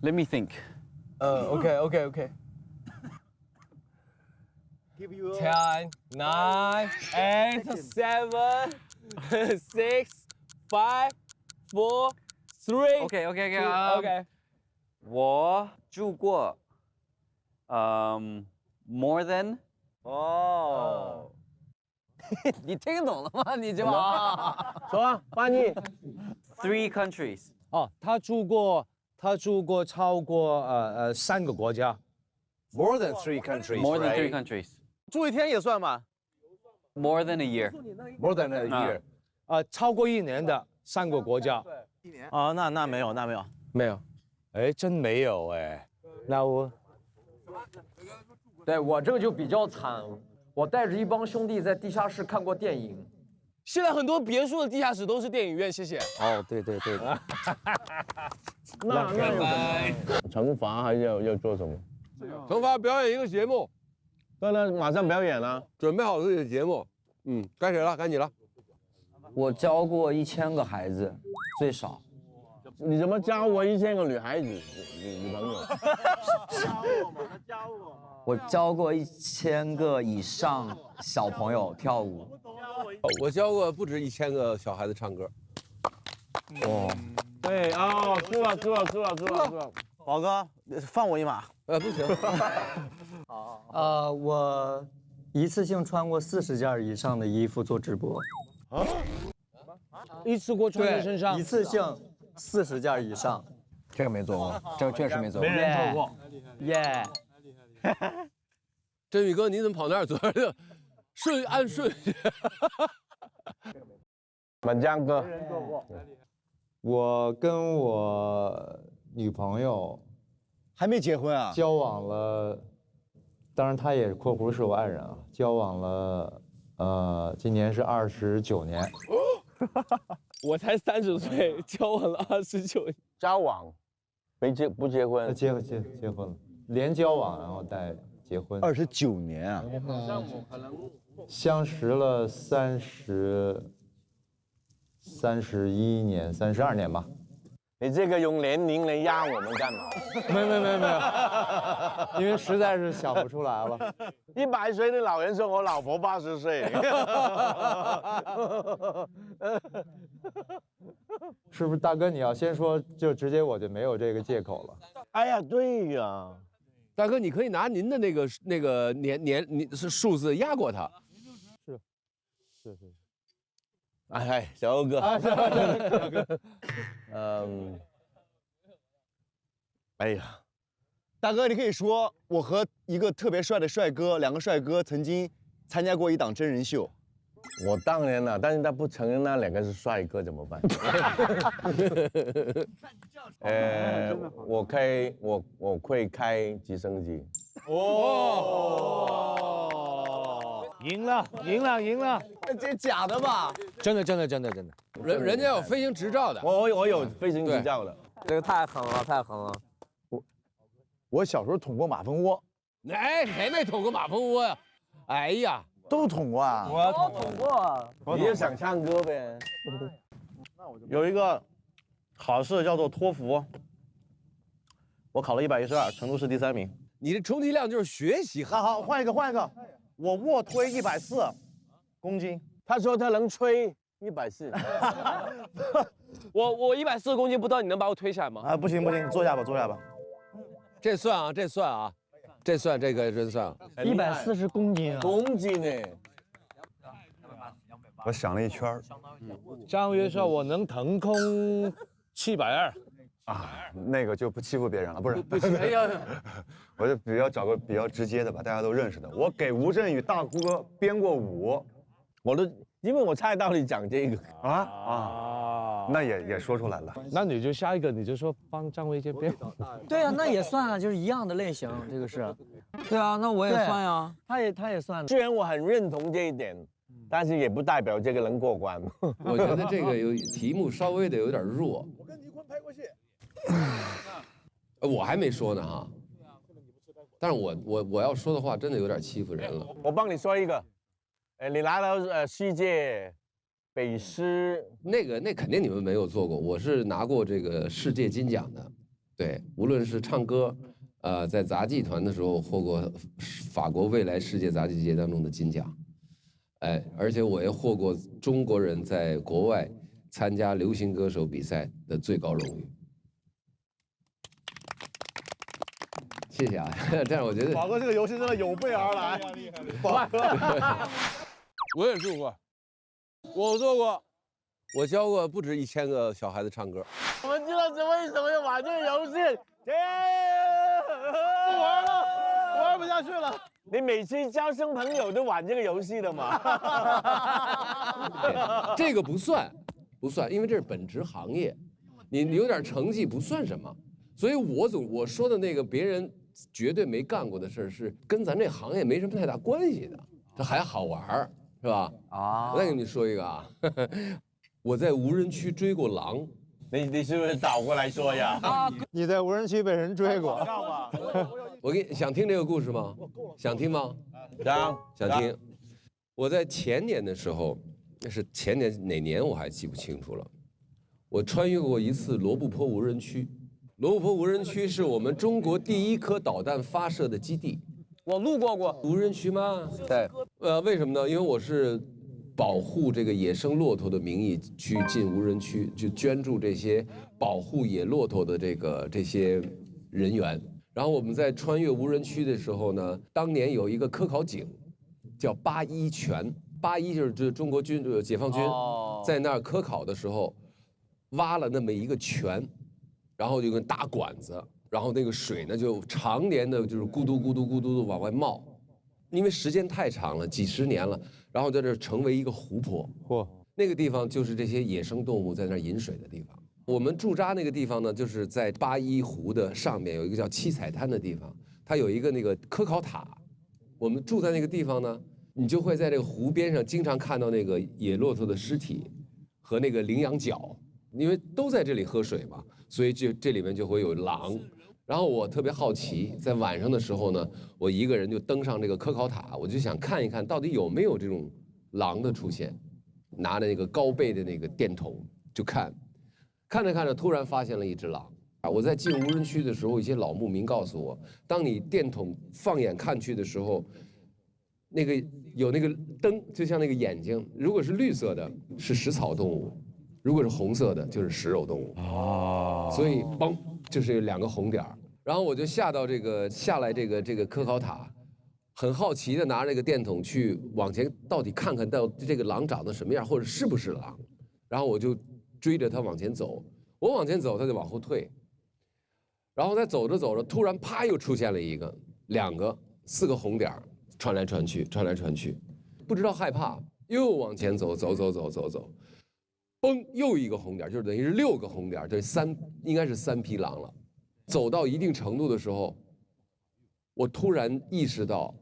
Let me think. OK. 10, 9, 8, 7, 6, 5, 4, 3. OK. OK。我住过more than 哦，你听懂了吗？你就说啊，翻译。 3 countries. 哦，他住过超过3个国家。More than 3 countries. More than 3 right? countries. 住1天也算吗？ More than a year. More than a year. 超过1年的3个国家。啊，那没有。没有。哎，真没有哎。那我对我这个就比较惨，我带着一帮兄弟在地下室看过电影。现在很多别墅的地下室都是电影院，谢谢。哦，对。那惩罚还是要做什么？惩罚表演一个节目，当然马上表演了。准备好自己的节目。该谁了？该你了。我教过1000个孩子，最少。你怎么教过1000个女孩子女朋友？我教过1000个以上小朋友跳舞。我教过不止1000个小孩子唱歌。哦，对哦，输了。宝哥，放我一马。不行。我一次性穿过40件以上的衣服做直播。一次过穿在身上。一次性40件以上。这个没做过，这个确实没做过。没人做过。耶。振宇哥，你怎么跑那儿去了？按顺序。满江哥，我跟我女朋友还没结婚啊？交往了，当然她也（括弧是我爱人啊），交往了今年是29年。我才30岁，交往了29年。交往，不结婚？结婚了，连交往然后带结婚。29年啊！相识了31年、32年吧。你这个用年龄来压我们干嘛？没有，因为实在是想不出来了。100岁的老人说我老婆80岁，是不是大哥？你要先说，就直接我就没有这个借口了。哎呀，对呀，大哥，你可以拿您的那个年是数字压过他。是。哎，小欧哥，哎呀，大哥，你可以说我和一个特别帅的帅哥，两个帅哥曾经参加过一档真人秀。我当然了，但是他不承认那2个是帅哥怎么办？我会开直升机。赢了！这假的吧？真的。人家有飞行执照的。我有飞行执照的。这个太狠了。我小时候捅过马蜂窝。哎，谁没捅过马蜂窝呀？哎呀，都捅过啊。我捅过。你就想唱歌呗？有一个考试叫做托福，我考了112，成都市第3名。你这充其量就是学习好。好，换一个，我卧推140公斤。他说他能吹140。我140公斤不到，你能把我推起来吗？不行，坐下吧。这算啊，这个真算。140公斤啊！公斤呢？我想了一圈。张约说我能腾空720。那个就不欺负别人了，不是？哎呀，我就找个比较直接的吧，大家都认识的。我给吴镇宇大哥编过舞，因为我猜到你讲这个那也说出来了。那你就下一个，你就说帮张卫健编。对啊，那也算啊，就是一样的类型，这个是。对啊，那我也算呀，他也算。虽然我很认同这一点，但是也不代表这个能过关。我觉得这个题目稍微的有点弱。我跟倪坤拍过戏。我还没说呢哈。但是我要说的话真的有点欺负人了。我帮你说一个，你拿了世界北师那肯定你们没有做过，我是拿过这个世界金奖的。对，无论是唱歌，在杂技团的时候获过法国未来世界杂技节当中的金奖，而且我也获过中国人在国外参加流行歌手比赛的最高荣誉。谢谢啊，但是我觉得宝哥这个游戏真的有备而来。宝哥，我也做过，我做过。我教过不止1000个小孩子唱歌。我们知道这为什么要玩这个游戏？不玩了，玩不下去了。你每次交新朋友都玩这个游戏的吗？这个不算，因为这是本职行业，你有点成绩不算什么。所以我说的那个别人绝对没干过的事儿，是跟咱这行业没什么太大关系的，这还好玩儿，是吧？啊！我再跟你说一个啊，我在无人区追过狼。你是不是倒过来说呀？你在无人区被人追过？我想听这个故事吗？想听吗？想听。我在前年的时候，那是前年哪年我还记不清楚了。我穿越过一次罗布泊无人区。罗布泊无人区是我们中国第1颗导弹发射的基地。我路过过无人区吗？对。为什么呢？因为我是保护这个野生骆驼的名义去进无人区，就捐助这些保护野骆驼的这些人员。然后我们在穿越无人区的时候呢，当年有一个科考井，叫81泉，81就是中国解放军在那儿科考的时候，挖了那么一个泉，然后就跟大管子，然后那个水呢就常年的就是咕嘟咕嘟咕嘟的往外冒，因为时间太长了，几十年了，然后在这成为一个湖泊。嚯，那个地方就是这些野生动物在那儿饮水的地方。我们驻扎那个地方呢，就是在81湖的上面有一个叫七彩滩的地方，它有一个那个科考塔。我们住在那个地方呢，你就会在这个湖边上经常看到那个野骆驼的尸体和那个羚羊角，因为都在这里喝水嘛，所以这里面就会有狼。然后我特别好奇，在晚上的时候呢，我一个人就登上这个科考塔，我就想看一看到底有没有这种狼的出现，拿着那个高倍的那个电筒就看着看着，突然发现了一只狼。我在进无人区的时候，一些老牧民告诉我，当你电筒放眼看去的时候，那个有那个灯，就像那个眼睛，如果是绿色的，是食草动物；如果是红色的，就是食肉动物。所以嘣，就是2个红点儿。然后我就下来这个科考塔，很好奇的拿着这个电筒去往前，到底看看到这个狼长得什么样，或者是不是狼。然后我就追着它往前走，我往前走，它就往后退。然后再走着走着，突然啪又出现了1个、2个、4个红点，穿来穿去，不知道害怕，又往前走，走，嘣，又1个红点，就是等于是6个红点，这应该是3匹狼了。走到一定程度的时候，我突然意识到